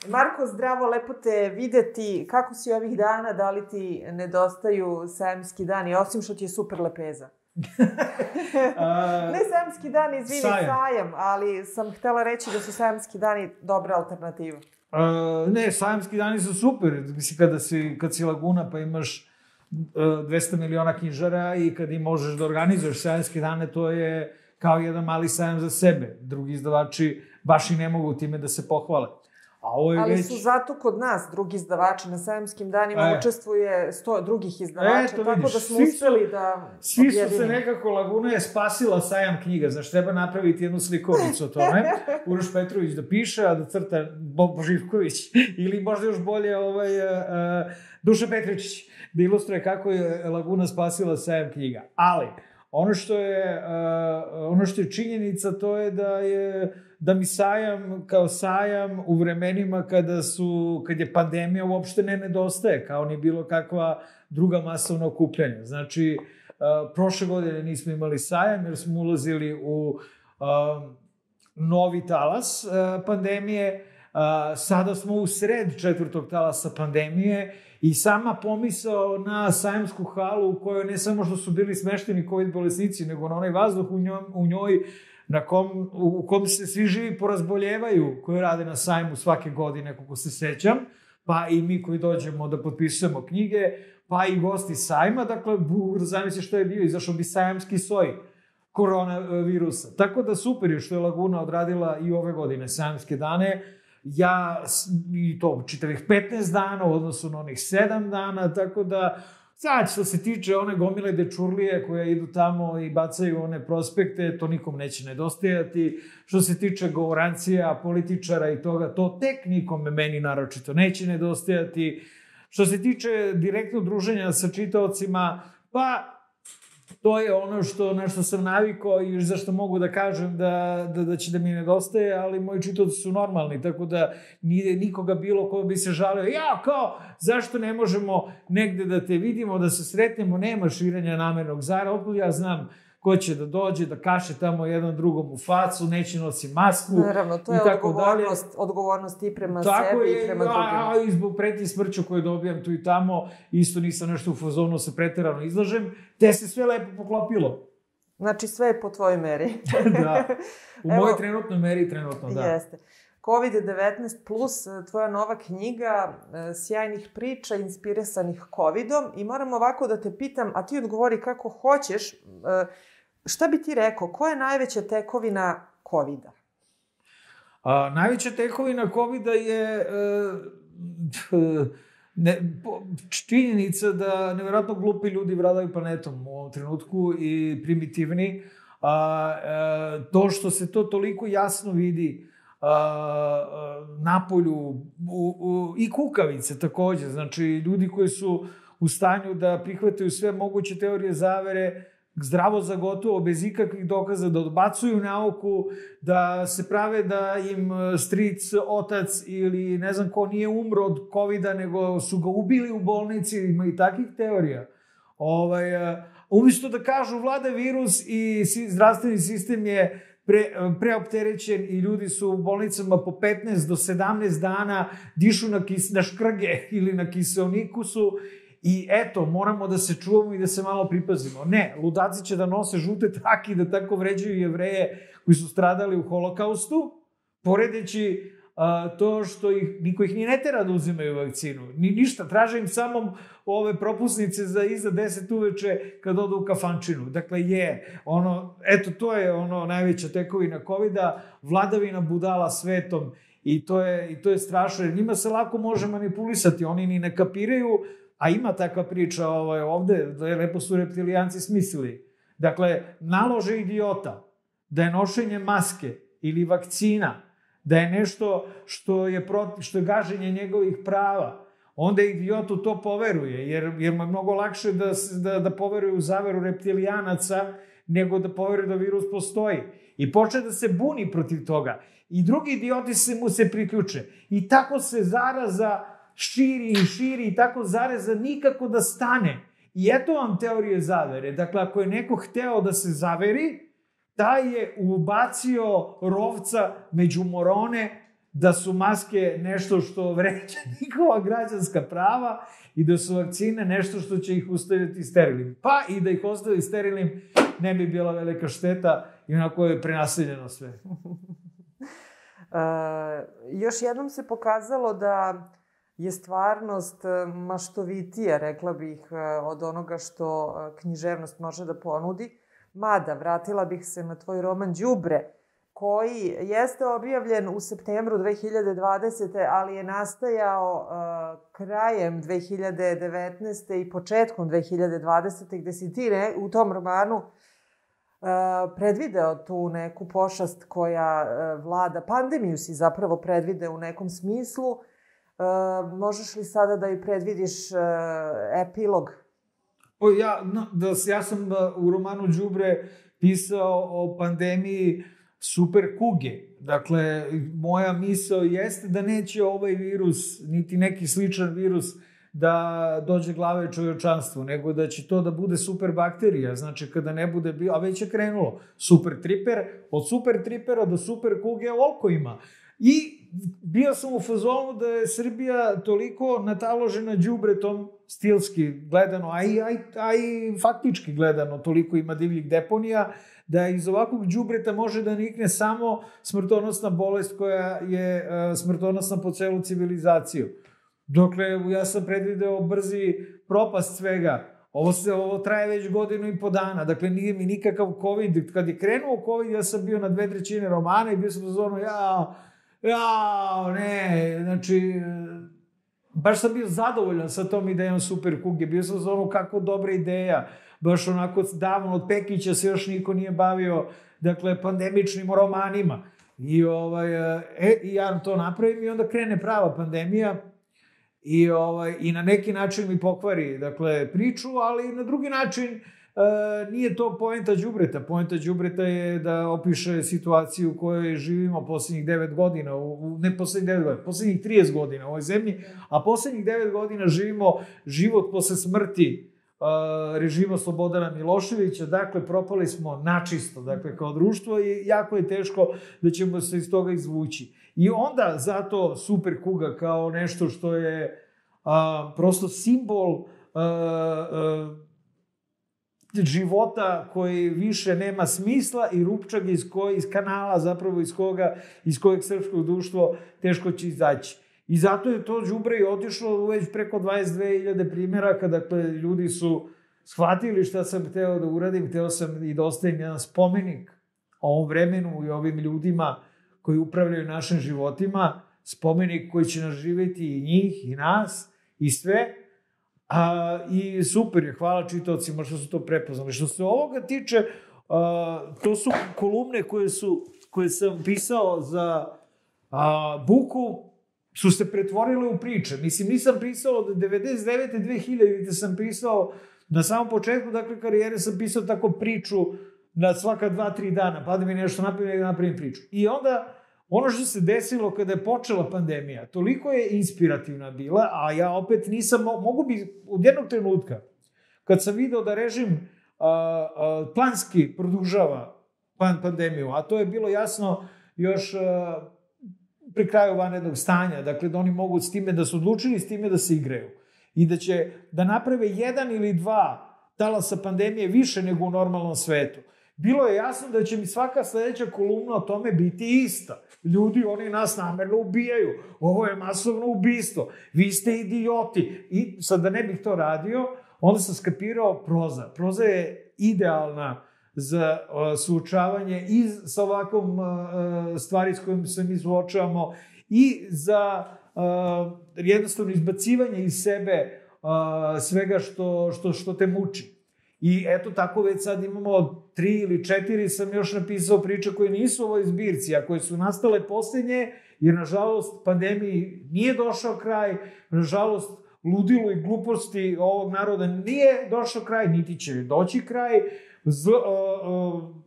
Marko, zdravo, lepo te videti. Kako si ovih dana? Da li ti nedostaju sajamski dani? Osim što ti je super lepeza. Ne sajamski dani, izvini, sajam, ali sam htela reći da su sajamski dani dobra alternativa. Ne, sajamski dani su super. Mislim, kad si Laguna pa imaš 200 miliona knjižara i kad im možeš da organizuješ sajamske dane, to je kao jedan mali sajam za sebe. Drugi izdavači baš i ne mogu time da se pohvale. Ali su zato kod nas drugi izdavači na sajamskim danima učestvuje 100 drugih izdavača, tako da smo uspeli da svi su se nekako, Laguna je spasila sajam knjiga, znaš, treba napraviti jednu slikovnicu o tome, Uroš Petrović da piše, a da crta Bob Živković, ili možda još bolje Duša Petričić, da ilustruje kako je Laguna spasila sajam knjiga. Ali, ono što je činjenica, to je da mi sajam kao sajam u vremenima kad je pandemija uopšte ne nedostaje, kao ni bilo kakva druga masovna okupljanja. Znači, prošle godine nismo imali sajam jer smo ulazili u novi talas pandemije, sada smo u sred četvrtog talasa pandemije i sama pomisao na sajamsku halu u kojoj ne samo što su bili smešteni COVID bolesnici, nego na onaj vazduh u njoj u kom se svi živi porazboljevaju koji rade na sajmu svake godine, kako se sećam, pa i mi koji dođemo da potpisujemo knjige, pa i gosti sajma, dakle, zamisli što je bio, izašao bi sajamski soj koronavirusa. Tako da super je što je Laguna odradila i ove godine sajamske dane, i to čitavih 15 dana u odnosu na onih 7 dana, tako da sad što se tiče one gomile dečurlije koje idu tamo i bacaju one prospekte, to nikom neće nedostajati. Što se tiče govorancija, političara i toga, to tek nikome, meni naročito, neće nedostajati. Što se tiče direktnog druženja sa čitaocima, pa to je ono na što sam navikao i zašto mogu da kažem da će da mi nedostaje, ali moji čitaoci su normalni, tako da nije nikoga bilo ko bi se žalio, zašto ne možemo negde da te vidimo, da se sretnemo, nema širenja namernog zara, otkud ja znam ko će da dođe, da kaše tamo jedan drugom u facu, neće nosi masku. Naravno, to je odgovornost i prema sebi i prema drugim. I zbog pretnji smrću koje dobijam tu i tamo, isto nisam nešto u fazonu se preterano izlažem, te se sve lepo poklopilo. Znači sve je po tvojoj meri. Da, u mojoj trenutnoj meri trenutno, da. Jeste. COVID-19 plus, tvoja nova knjiga sjajnih priča inspirisanih COVID-om i moram ovako da te pitam, a ti odgovori kako hoćeš, šta bi ti rekao, koja je najveća tekovina COVID-a? Najveća tekovina COVID-a je činjenica da nevjerojatno glupi ljudi vladaju planetom u ovom trenutku i primitivni. To što se to toliko jasno vidi napolju i kukavice takođe, znači ljudi koji su u stanju da prihvataju sve moguće teorije zavere zdravo za gotovo, bez ikakvih dokaza, da odbacuju nauku, da se prave da im stric, otac ili ne znam ko nije umro od COVID-a, nego su ga ubili u bolnici, ima i takvih teorija. Umesto da kažu vlada virus i zdravstveni sistem je preopterećen i ljudi su u bolnicama po 15 do 17 dana, dišu na škrge ili na kiseoniku su i eto, moramo da se čuvamo i da se malo pripazimo. Ne, ludaci će da nose žute trake i da tako vređaju Jevreje koji su stradali u holokaustu, poredeći to što niko ih ni ne tera da uzimaju vakcinu. Ništa, traže im samo ove propusnice za iza 10 uveče kad odu u kafančinu. Dakle, to je najveća tekovina COVID-a, vladavina budala svetom i to je strašno, jer njima se lako može manipulisati, oni ni ne kapiraju, a ima takva priča ovde, lepo su reptilijanci smislili. Dakle, nalože idiota da je nošenje maske ili vakcina, da je nešto što je gaženje njegovih prava, onda idiotu to poveruje, jer mu je mnogo lakše da poveruje u zaveru reptilijanaca nego da poveruje da virus postoji. I počne da se buni protiv toga. I drugi idioti mu se priključe. I tako se zaraza širi i širi i tako zaraza nikako da stane. I eto vam teorije zavere. Dakle, ako je neko hteo da se zaveri, taj je ubacio rovca među morone da su maske nešto što vređa njihova građanska prava i da su vakcine nešto što će ih ostaviti sterilnim. Pa i da ih ostavi sterilnim ne bi bila velika šteta i onako je prenaseljeno sve. Još jednom se pokazalo da je stvarnost maštovitija, rekla bih, od onoga što književnost može da ponudi. Mada, vratila bih se na tvoj roman Đubre, koji jeste objavljen u septembru 2020. ali je nastajao krajem 2019. i početkom 2020. gde si ti u tom romanu predvideo tu neku pošast koja vlada. Pandemiju si zapravo predvideo u nekom smislu. Možeš li sada da joj predvidiš epilog? Ja sam u romanu Đubre pisao o pandemiji super kuge. Dakle, moja misao jeste da neće ovaj virus, niti neki sličan virus, da dođe glave čovječanstvu, nego da će to da bude super bakterija. Znači, kada ne bude bio, a već je krenulo, super triper, od super tripera do super kuge, ovoliko ima. I bio sam u fazonu da je Srbija toliko nataložena đubretom, stilski gledano, a i faktički gledano, toliko ima divljih deponija, da iz ovakvog đubreta može da nikne samo smrtonosna bolest koja je smrtonosna po celu civilizaciju. Dokle, ja sam predvideo brzi propast svega. Ovo traje već 1.5 godina. Dakle, nije mi nikakav COVID. Kad je krenuo COVID, ja sam bio na 2/3 romana i bio sam u zonu, ne, znači, baš sam bio zadovoljan sa tom idejom super kuge. Bio sam u zonu, kako dobra ideja. Baš onako davno od Pekića se još niko nije bavio, dakle, pandemičnim romanima. I ja to napravim i onda krene prava pandemija i na neki način mi pokvari, dakle, priču, ali na drugi način nije to poenta đubreta. Poenta đubreta je da opiše situaciju u kojoj živimo poslednjih 9 godina, ne poslednjih 9 godina, poslednjih 30 godina u ovoj zemlji, a poslednjih 9 godina živimo život posle smrti režima Slobodana Miloševića, dakle, propali smo načisto, dakle, kao društvo i jako je teško da ćemo se iz toga izvući. I onda, zato super kuga kao nešto što je prosto simbol života koji više nema smisla i rupčak iz kanala, zapravo iz kojeg srpsko društvo teško će izaći. I zato je to đubre i otišlo već preko 22.000 primjeraka, dakle, ljudi su shvatili šta sam hteo da uradim, hteo sam i da ostavim jedan spomenik ovom vremenu i ovim ljudima koji upravljaju našim životima, spomenik koji će nas živjeti i njih, i nas, i sve. I super je, hvala čitaocima što su to prepoznali. Što se ovoga tiče, to su kolumne koje sam pisao za Buku, su se pretvorile u priče. Mislim, nisam pisao od 99. 2000. sam pisao na samom početku, dakle, karijere sam pisao tako priču na svaka 2-3 dana, pa da mi nešto napravim priču. I onda, ono što se desilo kada je počela pandemija, toliko je inspirativna bila, a ja opet nisam, mogu bi od jednog trenutka, kad sam video da režim planski produžava pandemiju, a to je bilo jasno još pri kraju vanrednog stanja, dakle, da oni mogu s time da su odlučili, s time da se igraju i da će da naprave 1 ili 2 talasa pandemije više nego u normalnom svetu. Bilo je jasno da će mi svaka sledeća kolumna o tome biti ista. Ljudi, oni nas namerno ubijaju. Ovo je masovno ubistvo. Vi ste idioti. I sad da ne bih to radio, onda sam skapirao proza. Proza je idealna za suočavanje i sa ovakvom stvari s kojim se mi suočavamo i za jednostavno izbacivanje iz sebe svega što te muči. I eto, tako već sad imamo 3 ili 4 sam još napisao priče koje nisu u ovoj zbirci, a koje su nastale posljednje, jer nažalost pandemiji nije došao kraj, nažalost ludilu i gluposti ovog naroda nije došao kraj, niti će doći kraj,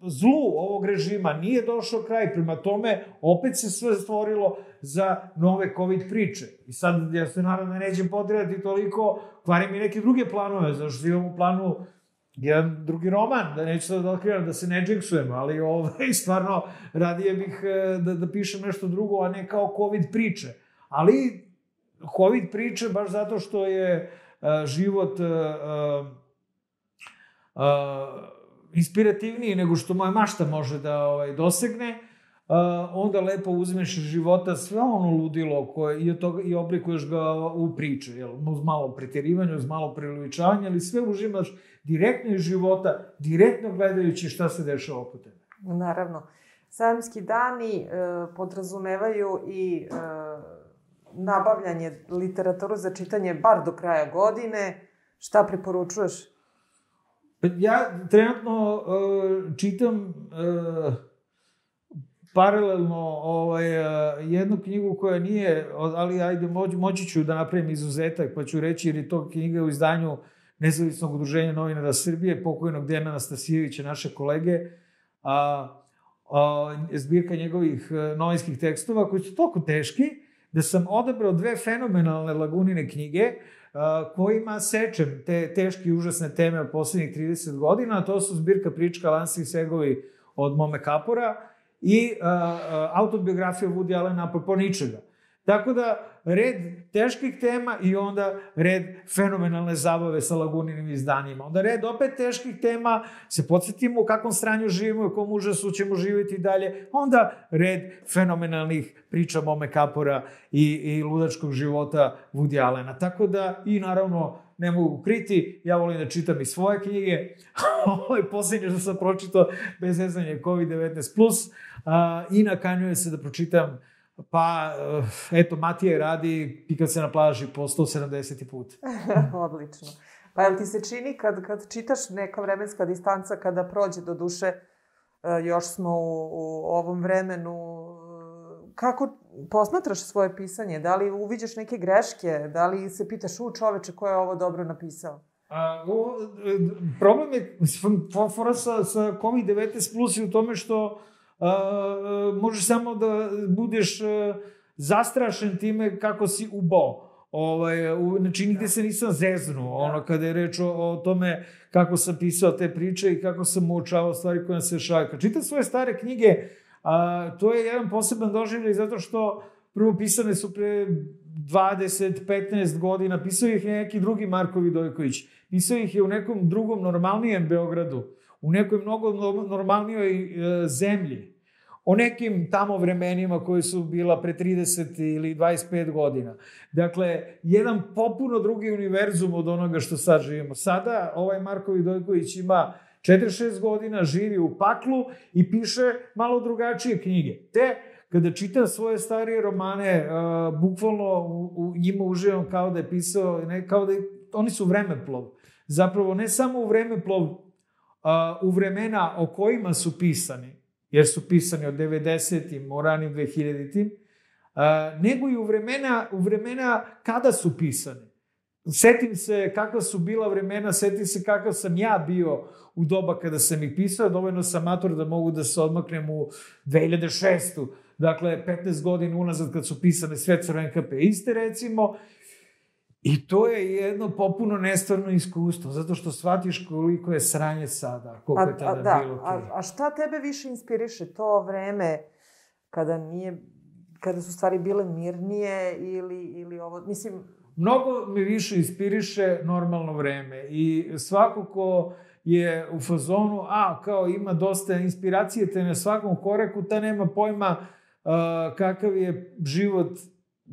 zlu ovog režima nije došao kraj, prema tome opet se sve stvorilo za nove COVID priče. I sad, ja se naravno nećem potirati toliko, kvarim i neke druge planove, zašto imam u planu jedan drugi roman, da neću sad otkrivam, da se ne džinksujem, ali stvarno radije bih da pišem nešto drugo, a ne kao COVID priče. Ali COVID priče baš zato što je život inspirativniji nego što moja mašta može da dosegne, onda lepo uzmeš iz života sve ono ludilo i oblikuješ ga u priče, uz malo pretjerivanja, uz malo priličavanja, ali sve užimaš direktno iz života, direktno gledajući šta se dešava oko tebe. Naravno. Sajamski dani podrazumevaju i nabavljanje literaturu za čitanje bar do kraja godine. Šta preporučuješ? Ja trenutno čitam paralelno jednu knjigu koja nije, ali ajde, moći ću da napravim izuzetak, pa ću reći, jer je to knjiga u izdanju Nezavisnog udruženja novinara Srbije, pokojnog Dejana Anastasijevića, naše kolege, zbirka njegovih novinskih tekstova, koji su toliko teški, da sam odabrao 2 fenomenalne Lagunine knjige, kojima sečem te teške i užasne teme od poslednjih 30 godina, a to su zbirka prička Lansi i Segovi od Mome Kapora i autobiografija Woody Allena apropo ničega. Tako da, red teških tema i onda red fenomenalne zabave sa Laguninim izdanjima. Onda red opet teških tema, se podsjetimo u kakvom stranju živimo i u kom užasu ćemo živjeti dalje. Onda red fenomenalnih priča Mome Kapora i ludačkog života Woody Allena. Tako da, i naravno, ne mogu kriti, ja volim da čitam i svoje knjige. Ovo je posljednje što sam pročitao bez zezanja COVID-19+, i nakanjuje se da pročitam pa, eto, Matija radi Pika se na plaži po 170. put. Odlično. Pa jel ti se čini kad čitaš neka vremenska distanca, kada prođe, do duše, još smo u ovom vremenu, kako posmatraš svoje pisanje? Da li uviđaš neke greške? Da li se pitaš, čoveče, ko je ovo dobro napisao? Problem je fora sa COVID-19+ u tome što možeš samo da budeš zastrašen time kako si ubao. Znači, nigde se nisam zeznuo, kada je reč o tome kako sam pisao te priče i kako sam uočavao stvari koje nam se dešavaju. Kad čitam svoje stare knjige, to je jedan poseban doživljaj, zato što prvo pisane su pre 20-15 godina, pisao ih je neki drugi Marko Vidojković, pisao ih je u nekom drugom normalnijem Beogradu, u nekoj mnogo normalnijoj zemlji, o nekim tamo vremenima koji su bila pre 30 ili 25 godina. Dakle, jedan popuno drugi univerzum od onoga što sad živimo. Sada ovaj Marko Vidojković ima 46 godina, živi u paklu i piše malo drugačije knjige. Te, kada čitam svoje starije romane, bukvalno u njima uživam kao da je pisao, kao da oni su vremeplov. Zapravo, ne samo u vremeplov, u vremena o kojima su pisani, jer su pisani od 90-im, o ranim 2000-im, nego i u vremena kada su pisani. Setim se kakva su bila vremena, setim se kakav sam ja bio u doba kada sam ih pisao, dovoljno sam mator da mogu da se odmaknem u 2006. Dakle, 15 godina unazad kad su pisane sve crvenkapeiste, recimo. I to je jedno popuno nestvarno iskustvo, zato što shvatiš koliko je sranje sada, koliko je tada bilo. A šta tebe više inspiriše? To vreme kada su stvari bile mirnije ili ovo, mislim... Mnogo me više inspiriše normalno vreme i svako ko je u fazonu, kao ima dosta inspiracije te na svakom koraku, ta nema pojma kakav je život.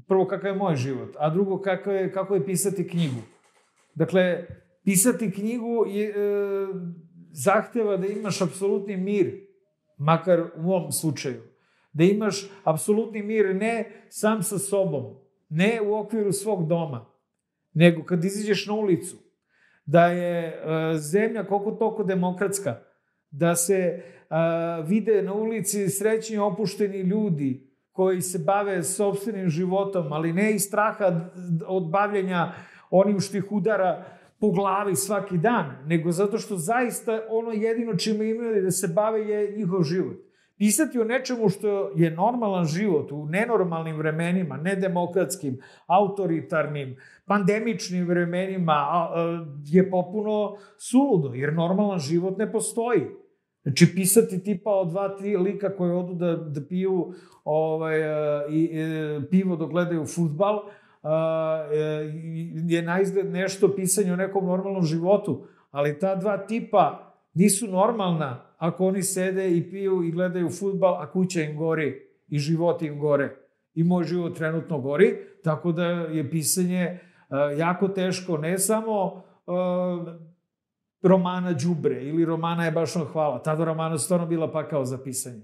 Prvo, kakav je moj život, a drugo, kako je pisati knjigu. Dakle, pisati knjigu zahteva da imaš apsolutni mir, makar u mom slučaju. Da imaš apsolutni mir ne sam sa sobom, ne u okviru svog doma, nego kad izađeš na ulicu, da je zemlja koliko toliko demokratska, da se vide na ulici srećni opušteni ljudi, koji se bave sopstvenim životom, ali ne iz straha od bavljenja onim što ih udara po glavi svaki dan, nego zato što zaista ono jedino čime imaju da se bave je njihov život. pisati o nečemu što je normalan život u nenormalnim vremenima, nedemokratskim, autoritarnim, pandemičnim vremenima, je popuno suludo, jer normalan život ne postoji. Znači, pisati tipa o 2-3 lika koji odu da piju pivo dok gledaju fudbal, je naizgled nešto pisanje o nekom normalnom životu, ali ta 2 tipa nisu normalna ako oni sede i piju i gledaju fudbal, a kuća im gori i život im gore. I moj život trenutno gori, tako da je pisanje jako teško, ne samo romana Đubre ili romana Je baš on hvala. Tada romana stvarno bila pakao za pisanje.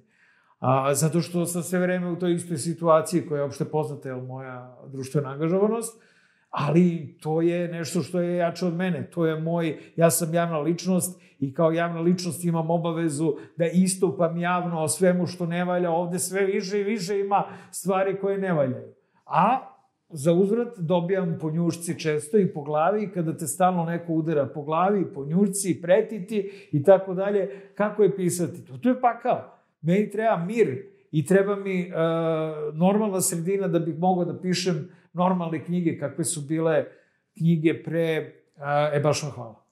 Zato što sam sve vreme u toj istoj situaciji koja je opšte poznata, je moja društvena angažovanost, ali to je nešto što je jače od mene. To je ja sam javna ličnost i kao javna ličnost imam obavezu da istupam javno o svemu što ne valja. Ovde sve više i više ima stvari koje ne valjaju. A za uzvrat dobijam po njušci često i po glavi, kada te stalno neko udara po glavi, po njušci, pretiti i tako dalje. Kako je pisati? To je pakao. Meni treba mir i treba mi normalna sredina da bih mogao da pišem normalne knjige kakve su bile knjige pre baš vam hvala.